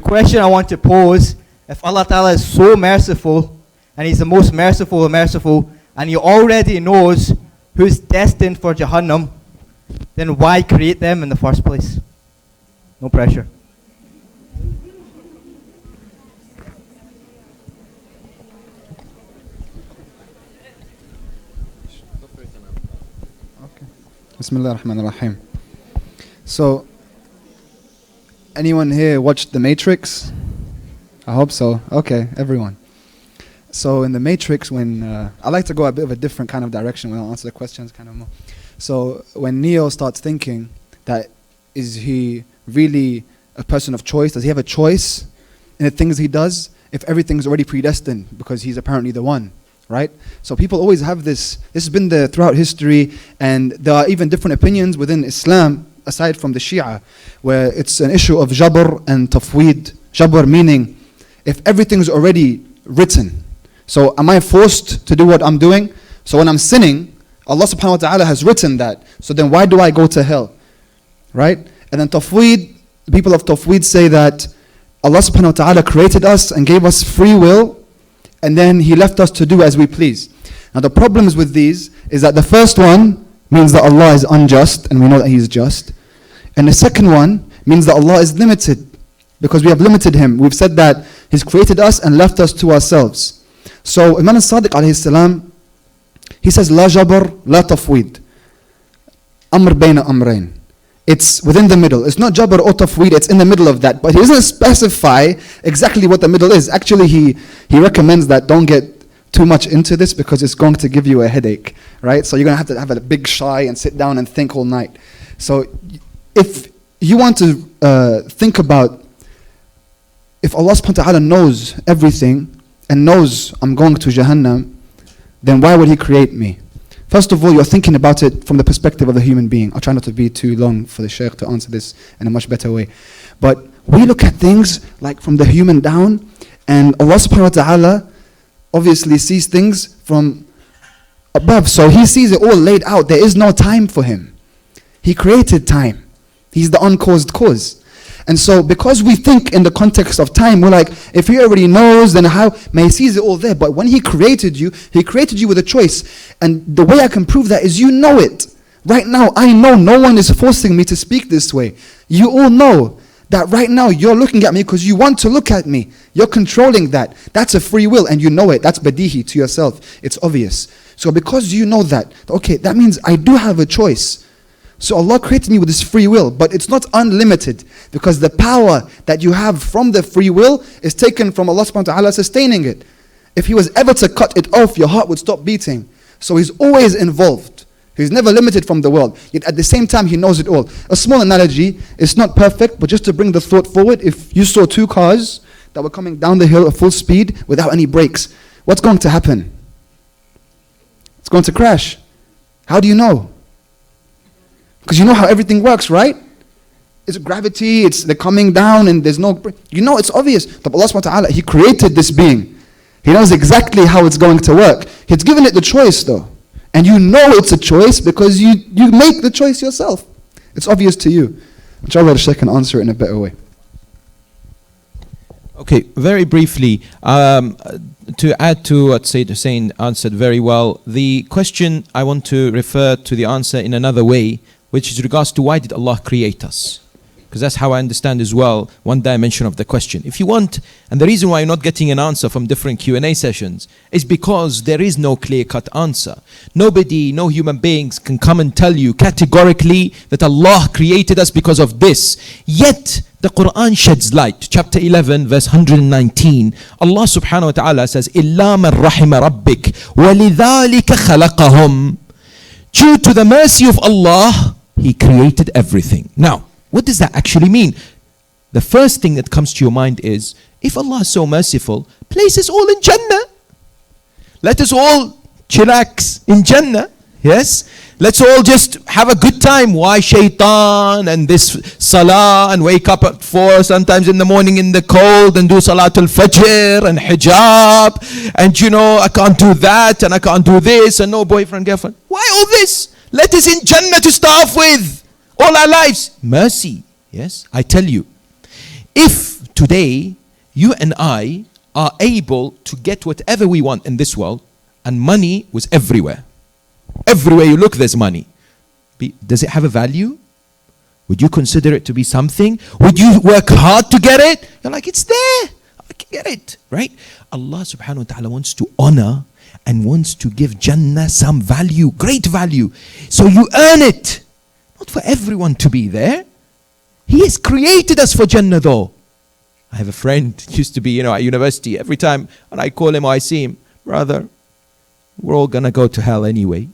question I want to pose, if Allah Ta'ala is so merciful, and He's the most merciful of merciful, and He already knows who's destined for Jahannam, then why create them in the first place? No pressure. Bismillah ar-Rahman ar-Rahim. So, anyone here watched The Matrix? I hope so. Okay, everyone. So in The Matrix, when I like to go a bit of a different kind of direction when I answer the questions kind of more. So when Neo starts thinking that is he really a person of choice? Does he have a choice in the things he does if everything's already predestined because he's apparently the one? Right? So people always have this. This has been there throughout history, and there are even different opinions within Islam, aside from the Shia, where it's an issue of jabr and tafweed. Jabr meaning, if everything's already written, so am I forced to do what I'm doing? So when I'm sinning, Allah subhanahu wa ta'ala has written that. So then why do I go to hell? Right? And then tafweed, the people of tafweed say that Allah subhanahu wa ta'ala created us and gave us free will, and then He left us to do as we please. Now the problems with these is that the first one means that Allah is unjust, and we know that He is just. And the second one means that Allah is limited, because we have limited Him. We've said that He's created us and left us to ourselves. So Imam al-Sadiq alayhi salam, he says, La jabr, la tafweed. Amr bayna amrayn. It's within the middle. It's not jabr or tafweed, it's in the middle of that. But he doesn't specify exactly what the middle is. Actually, he recommends that don't get too much into this because it's going to give you a headache, right? So you're going to have a big shy and sit down and think all night. So if you want to think about, if Allah subhanahu wa ta'ala knows everything and knows I'm going to Jahannam, then why would He create me? First of all, you're thinking about it from the perspective of the human being. I'll try not to be too long for the Sheikh to answer this in a much better way. But we look at things like from the human down, and Allah subhanahu wa ta'ala obviously sees things from above. So He sees it all laid out. There is no time for Him. He created time. He's the uncaused cause. And so because we think in the context of time, we're like, if He already knows, then how? May He sees it all there. But when He created you with a choice. And the way I can prove that is you know it. Right now, I know no one is forcing me to speak this way. You all know that right now you're looking at me because you want to look at me. You're controlling that. That's a free will, and you know it. That's badihi to yourself. It's obvious. So because you know that, okay, that means I do have a choice. So Allah created me with this free will, but it's not unlimited, because the power that you have from the free will is taken from Allah subhanahu wa ta'ala sustaining it. If He was ever to cut it off, your heart would stop beating. So He's always involved. He's never limited from the world. Yet at the same time, He knows it all. A small analogy, it's not perfect, but just to bring the thought forward, if you saw two cars that were coming down the hill at full speed without any brakes, what's going to happen? It's going to crash. How do you know? Because you know how everything works, right? It's gravity, they're coming down and there's no... You know it's obvious. But Allah subhanahu wa ta'ala, He created this being. He knows exactly how it's going to work. He's given it the choice though. And you know it's a choice because you make the choice yourself. It's obvious to you. Inshallah, the Sheikh can answer it in a better way. Okay, very briefly, to add to what Sayyid Hussain answered very well, the question I want to refer to the answer in another way, which is regards to why did Allah create us? Because that's how I understand as well one dimension of the question. If you want, and the reason why you're not getting an answer from different Q&A sessions is because there is no clear-cut answer. Nobody, no human beings can come and tell you categorically that Allah created us because of this. Yet, the Quran sheds light. Chapter 11, verse 119. Allah subhanahu wa ta'ala says, إِلَّا مَنْ رَحِمَ رَبِّكَ وَلِذَلِكَ خَلَقَهُمْ. Due to the mercy of Allah, He created everything. Now, what does that actually mean? The first thing that comes to your mind is, if Allah is so merciful, place us all in Jannah. Let us all chillax in Jannah. Yes? Let's all just have a good time. Why shaitan and this salah and wake up at 4 sometimes in the morning in the cold and do salatul fajr and hijab and I can't do that and I can't do this and no boyfriend, girlfriend. Why all this? Let us in Jannah to start off with. All our lives. Mercy. Yes, I tell you. If today, you and I are able to get whatever we want in this world, and money was everywhere. Everywhere you look, there's money. Does it have a value? Would you consider it to be something? Would you work hard to get it? You're like, it's there. I can get it, right? Allah subhanahu wa ta'ala wants to honor and wants to give Jannah some value, great value. So you earn it. Not for everyone to be there. He has created us for Jannah though. I have a friend, used to be, at university. Every time when I call him or I see him, brother, we're all going to go to hell anyway.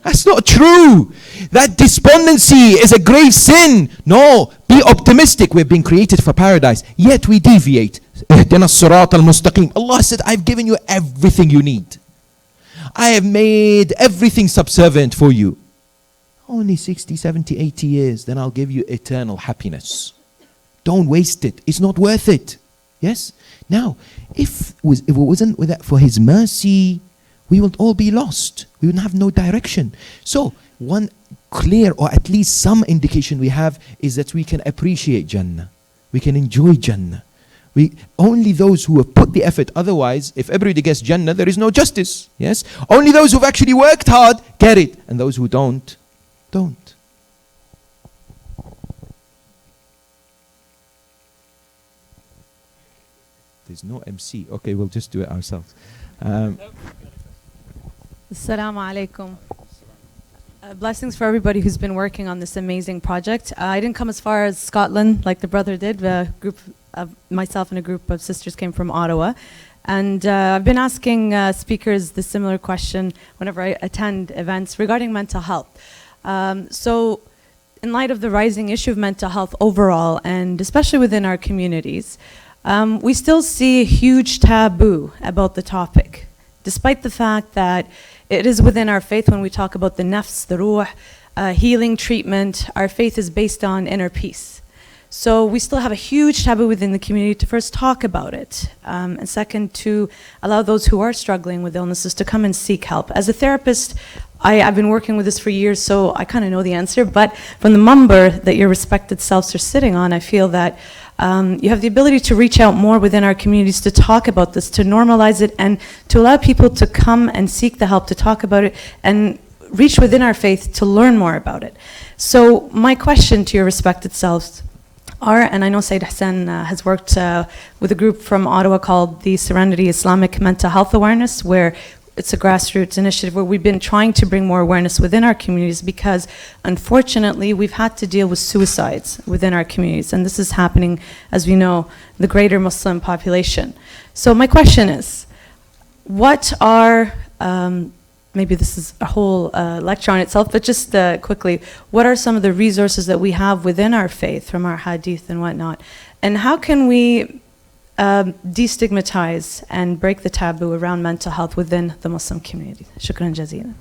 That's not true. That despondency is a grave sin. No, be optimistic. We've been created for paradise. Yet we deviate. اهدنا الصراط المستقيم. Allah said, I've given you everything you need. I have made everything subservient for you. Only 60, 70, 80 years, then I'll give you eternal happiness. Don't waste it. It's not worth it. Yes? Now, if it wasn't for His mercy, we would all be lost. We would have no direction. So, one clear or at least some indication we have is that we can appreciate Jannah. We can enjoy Jannah. Only those who have put the effort. Otherwise, if everybody gets Jannah, there is no justice. Yes? Only those who've actually worked hard get it. And those who don't. There's no MC. Okay, we'll just do it ourselves. Assalamu alaikum. Blessings for everybody who's been working on this amazing project. I didn't come as far as Scotland like the brother did. A group of myself and a group of sisters came from Ottawa. And I've been asking speakers the similar question whenever I attend events regarding mental health. So in light of the rising issue of mental health overall, and especially within our communities, we still see a huge taboo about the topic, despite the fact that it is within our faith when we talk about the nafs, the ruh, healing treatment. Our faith is based on inner peace. So we still have a huge taboo within the community to first talk about it, and second, to allow those who are struggling with illnesses to come and seek help. As a therapist, I've been working with this for years, so I kind of know the answer, but from the mumbar that your respected selves are sitting on, I feel that you have the ability to reach out more within our communities to talk about this, to normalize it, and to allow people to come and seek the help to talk about it and reach within our faith to learn more about it. So my question to your respected selves are, and I know Sayyid Hussain has worked with a group from Ottawa called the Serenity Islamic Mental Health Awareness, where it's a grassroots initiative where we've been trying to bring more awareness within our communities, because unfortunately we've had to deal with suicides within our communities, and this is happening, as we know, the greater Muslim population. So my question is, what are, maybe this is a whole lecture on itself, but just quickly, what are some of the resources that we have within our faith from our hadith and whatnot, and how can we destigmatize and break the taboo around mental health within the Muslim community? Shukran jazeelan.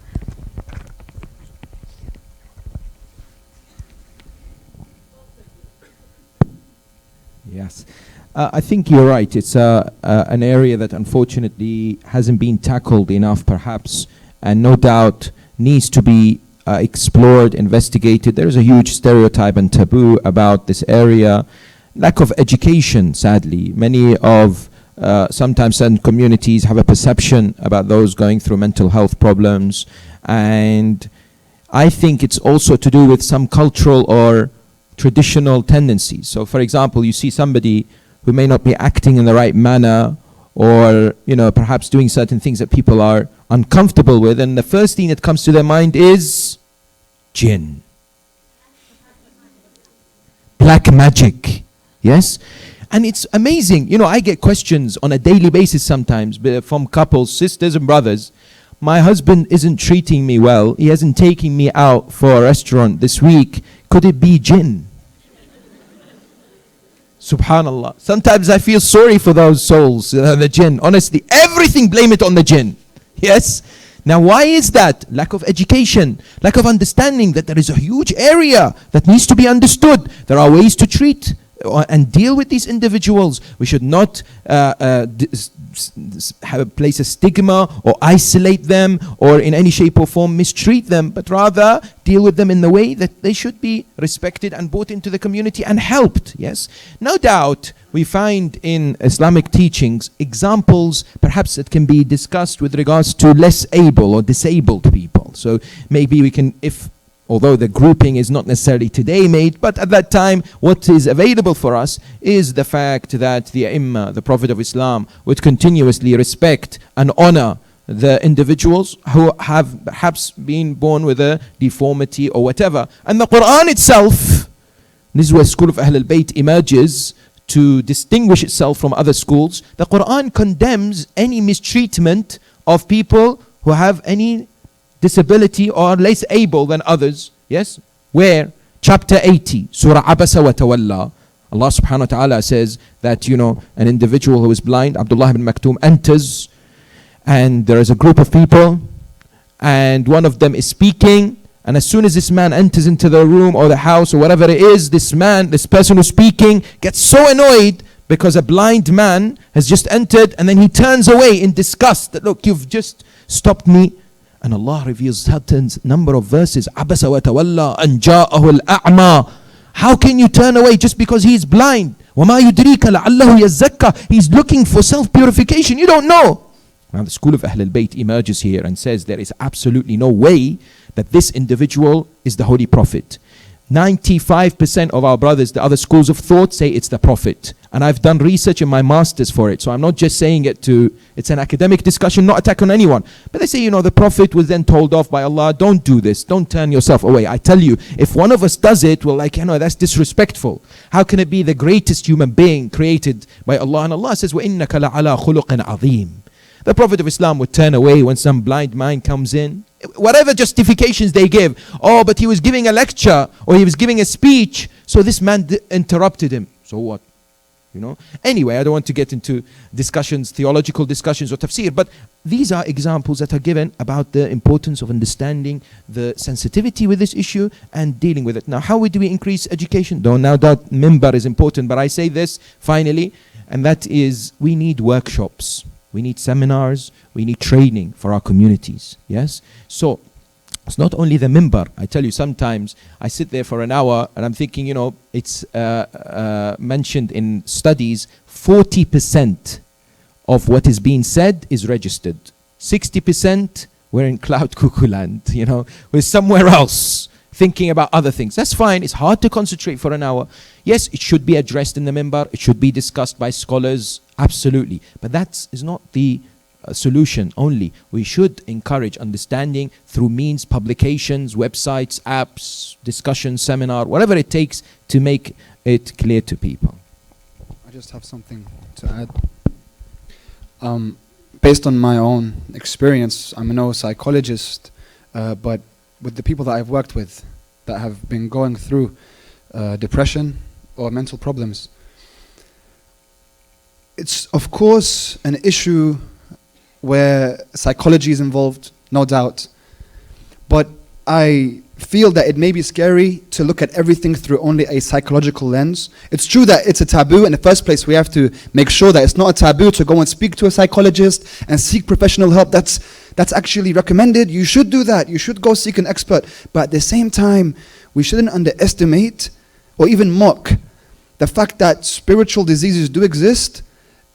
Yes. I think you're right. It's an area that unfortunately hasn't been tackled enough perhaps, and no doubt needs to be explored, investigated. There is a huge stereotype and taboo about this area. Lack of education, sadly. Many of, sometimes certain communities have a perception about those going through mental health problems. And I think it's also to do with some cultural or traditional tendencies. So for example, you see somebody who may not be acting in the right manner, or perhaps doing certain things that people are uncomfortable with, and the first thing that comes to their mind is jinn, black magic. Yes? And it's amazing. I get questions on a daily basis sometimes from couples, sisters and brothers. My husband isn't treating me well. He hasn't taken me out for a restaurant this week. Could it be jinn? Subhanallah. Sometimes I feel sorry for those souls, the jinn. Honestly, everything blame it on the jinn. Yes? Now why is that? Lack of education, lack of understanding that there is a huge area that needs to be understood. There are ways to treat and deal with these individuals. We should not place a stigma or isolate them or in any shape or form mistreat them, but rather deal with them in the way that they should be respected and brought into the community and helped. Yes, no doubt we find in Islamic teachings examples perhaps that can be discussed with regards to less able or disabled people. So maybe we can, although the grouping is not necessarily today made, but at that time what is available for us is the fact that the Imam, the Prophet of Islam, would continuously respect and honor the individuals who have perhaps been born with a deformity or whatever. And the Quran itself, this is where School of Ahl al-Bayt emerges to distinguish itself from other schools. The Quran condemns any mistreatment of people who have any disability or less able than others. Yes, where chapter 80, Surah Abasa wa Tawalla, Allah subhanahu wa ta'ala says that, an individual who is blind, Abdullah ibn Maktoum, enters, and there is a group of people, and one of them is speaking, and as soon as this man enters into the room or the house or whatever it is, this person who's speaking gets so annoyed because a blind man has just entered, and then he turns away in disgust that, look, you've just stopped me. And Allah reveals certain number of verses. Abasa wa tawalla an ja'ahu al-a'ma. How can you turn away just because he is blind? وَمَا يُدْرِيكَ لَعَلَّهُ يَزَّكَّى. He's looking for self-purification. You don't know. Now the School of Ahl al-Bayt emerges here and says there is absolutely no way that this individual is the Holy Prophet. 95% of our brothers, the other schools of thought, say it's the Prophet. And I've done research in my masters for it. So I'm not just saying it's an academic discussion, not attack on anyone. But they say, the Prophet was then told off by Allah, don't do this, don't turn yourself away. I tell you, if one of us does it, well, that's disrespectful. How can it be the greatest human being created by Allah? And Allah says, وَإِنَّكَ لَعَلَىٰ خُلُقٍ عَظِيمٍ. The Prophet of Islam would turn away when some blind man comes in. Whatever justifications they give. Oh, but he was giving a lecture or he was giving a speech, so this man interrupted him. So what? Anyway, I don't want to get into discussions, theological discussions or tafsir, but these are examples that are given about the importance of understanding the sensitivity with this issue and dealing with it. Now, how do we increase education? No doubt minbar is important, but I say this finally, and that is we need workshops. We need seminars, we need training for our communities. Yes? So, it's not only the minbar. I tell you, sometimes I sit there for an hour and I'm thinking, it's mentioned in studies, 40% of what is being said is registered. 60% we're in cloud cuckoo land, we're somewhere else thinking about other things. That's fine. It's hard to concentrate for an hour. Yes, it should be addressed in the minbar. It should be discussed by scholars. Absolutely. But that is not the solution only. We should encourage understanding through means, publications, websites, apps, discussion, seminar, whatever it takes to make it clear to people. I just have something to add. Based on my own experience, I'm no psychologist, but with the people that I've worked with that have been going through depression or mental problems, it's of course an issue where psychology is involved, no doubt. But I feel that it may be scary to look at everything through only a psychological lens. It's true that it's a taboo. In the first place, we have to make sure that it's not a taboo to go and speak to a psychologist and seek professional help. That's actually recommended. You should do that. You should go seek an expert. But at the same time, we shouldn't underestimate or even mock the fact that spiritual diseases do exist,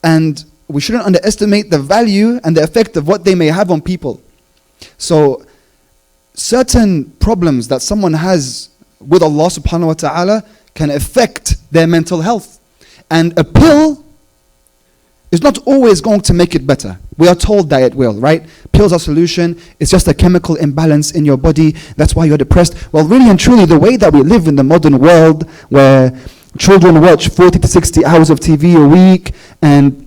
and we shouldn't underestimate the value and the effect of what they may have on people. So certain problems that someone has with Allah subhanahu wa ta'ala can affect their mental health. And a pill is not always going to make it better. We are told that it will, right? Pills are solution. It's just a chemical imbalance in your body. That's why you're depressed. Well, really and truly, the way that we live in the modern world, where children watch 40 to 60 hours of TV a week, and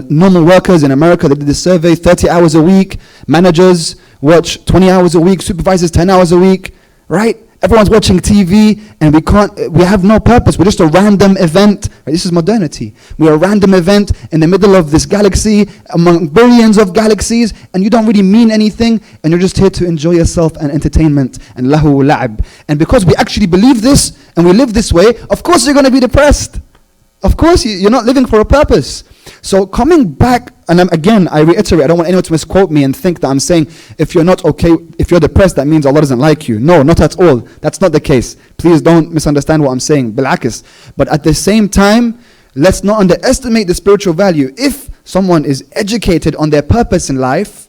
normal workers in America, they did a survey, 30 hours a week. Managers watch 20 hours a week. Supervisors, 10 hours a week. Right? Everyone's watching TV and we have no purpose. We're just a random event. Right? This is modernity. We're a random event in the middle of this galaxy, among billions of galaxies, and you don't really mean anything, and you're just here to enjoy yourself and entertainment and lahu la'ab. And because we actually believe this and we live this way, of course you're going to be depressed. Of course you're not living for a purpose. So coming back, and again, I reiterate, I don't want anyone to misquote me and think that I'm saying if you're not okay, if you're depressed, that means Allah doesn't like you. No, not at all. That's not the case. Please don't misunderstand what I'm saying. Bil'akis. But at the same time, let's not underestimate the spiritual value. If someone is educated on their purpose in life,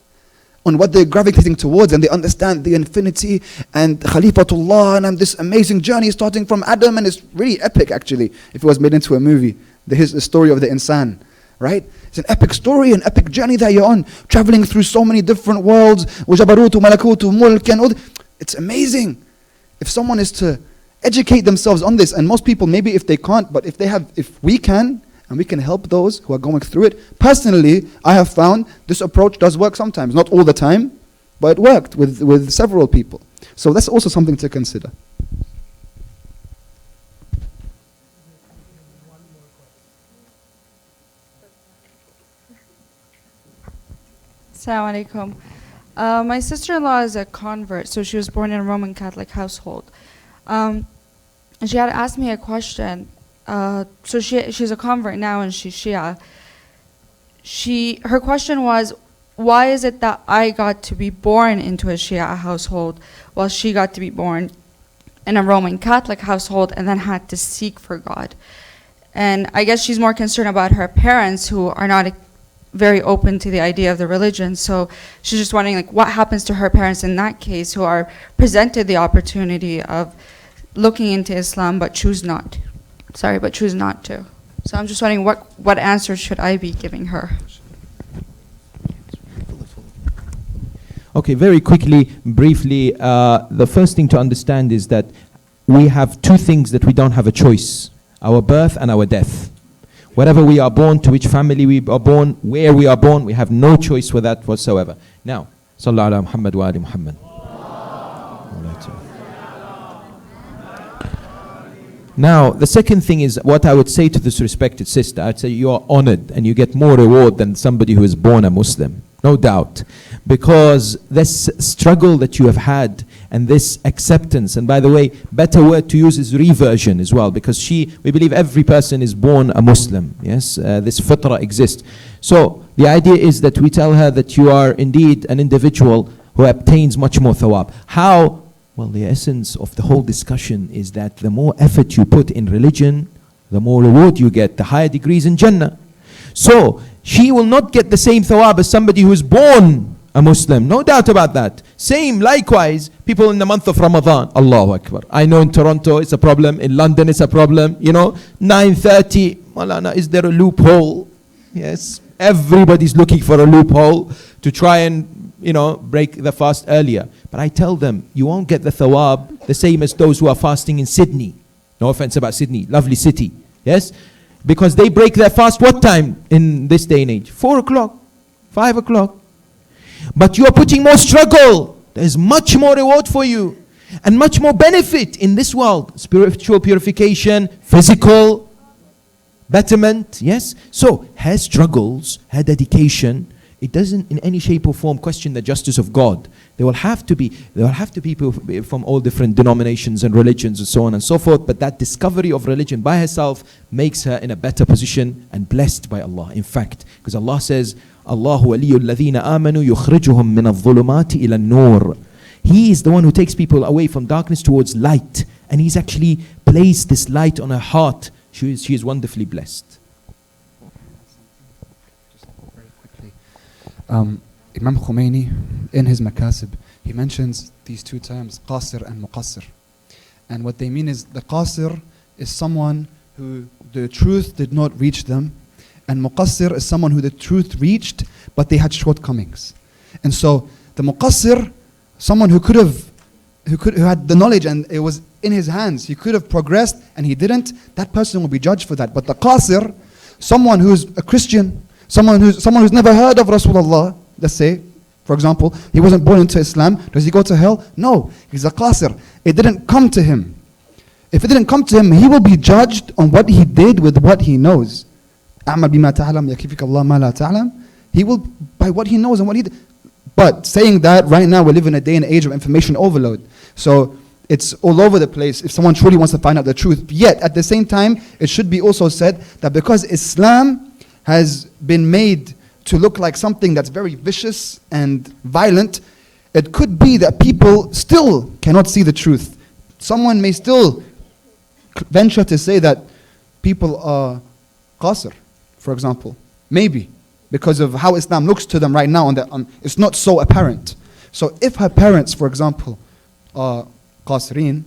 on what they're gravitating towards, and they understand the infinity and Khalifatullah and this amazing journey starting from Adam, and it's really epic actually, if it was made into a movie. The story of the insan. Right? It's an epic story, an epic journey that you're on, traveling through so many different worlds. وَجَبَرُوتُ مَلَكُوتُ مُلْكٍ and all. It's amazing. If someone is to educate themselves on this, and most people maybe if they can't, but if we can, and we can help those who are going through it. Personally, I have found this approach does work sometimes, not all the time, but it worked with several people. So that's also something to consider. Assalamu alaikum. My sister-in-law is a convert, so she was born in a Roman Catholic household. And she had asked me a question. So she's a convert now and she's Shia. Her question was, why is it that I got to be born into a Shia household while she got to be born in a Roman Catholic household and then had to seek for God? And I guess she's more concerned about her parents who are not very open to the idea of the religion. So she's just wondering, like, what happens to her parents in that case who are presented the opportunity of looking into Islam but choose not to. So I'm just wondering what answer should I be giving her? Okay, very quickly, briefly, the first thing to understand is that we have two things that we don't have a choice: our birth and our death. Wherever we are born, to which family we are born, where we are born, we have no choice for that whatsoever. Now, Sallallahu ala Muhammad wa ali Muhammad. Now, the second thing is what I would say to this respected sister. I'd say you are honored and you get more reward than somebody who is born a Muslim. No doubt. Because this struggle that you have had and this acceptance, and by the way, better word to use is reversion as well, because we believe every person is born a Muslim. Yes, this fitrah exists. So the idea is that we tell her that you are indeed an individual who obtains much more thawab. How? Well, the essence of the whole discussion is that the more effort you put in religion, the more reward you get, the higher degrees in Jannah. So she will not get the same thawab as somebody who is born a Muslim. No doubt about that. Same, likewise, people in the month of Ramadan. Allahu Akbar. I know in Toronto it's a problem. In London it's a problem. 9:30. Malana, is there a loophole? Yes. Everybody's looking for a loophole to try and break the fast earlier. But I tell them, you won't get the thawab the same as those who are fasting in Sydney. No offense about Sydney, lovely city. Yes? Because they break their fast what time in this day and age? 4 o'clock, 5 o'clock. But you are putting more struggle. There's much more reward for you and much more benefit in this world. Spiritual purification, physical betterment. Yes? So her struggles, her dedication, it doesn't in any shape or form question the justice of God. There will have to be people from all different denominations and religions and so on and so forth, but that discovery of religion by herself makes her in a better position and blessed by Allah. In fact, because Allah says, Allahu waliyul ladhina amanu yukhrijuhum min adh-dhulumati ila an-nur. He is the one who takes people away from darkness towards light, and He's actually placed this light on her heart. She is wonderfully blessed. Imam Khomeini, in his Makasib, he mentions these two terms, qasir and muqassir. And what they mean is, the qasir is someone who the truth did not reach them, and muqassir is someone who the truth reached, but they had shortcomings. And so, the muqassir, someone who had the knowledge and it was in his hands, he could have progressed and he didn't, that person will be judged for that. But the qasir, someone who's a Christian, someone who's never heard of Rasulullah, let's say, for example, he wasn't born into Islam, does he go to hell? No, he's a qasir. it didn't come to him. If it didn't come to him, he will be judged on what he did with what he knows. أعمل بما تعلم يكفيك الله ما لا تعلم. He will, by what he knows and what he did. But saying that, right now we live in a day and age of information overload. So it's all over the place if someone truly wants to find out the truth. Yet, at the same time, it should be also said that because Islam has been made to look like something that's very vicious and violent, it could be that people still cannot see the truth. Someone may still venture to say that people are qasr, for example. Maybe, because of how Islam looks to them right now, it's not so apparent. So if her parents, for example, are qasreen,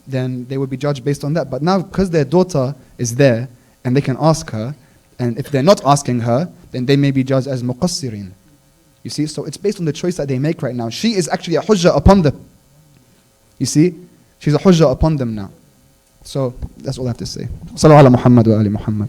then they would be judged based on that. But now, because their daughter is there, and they can ask her, and if they're not asking her, then they may be judged as muqassirin. You see, so it's based on the choice that they make right now. She is actually a hujjah upon them. You see, she's a hujjah upon them now. So that's all I have to say. Sallallahu ala Muhammad wa ali Muhammad.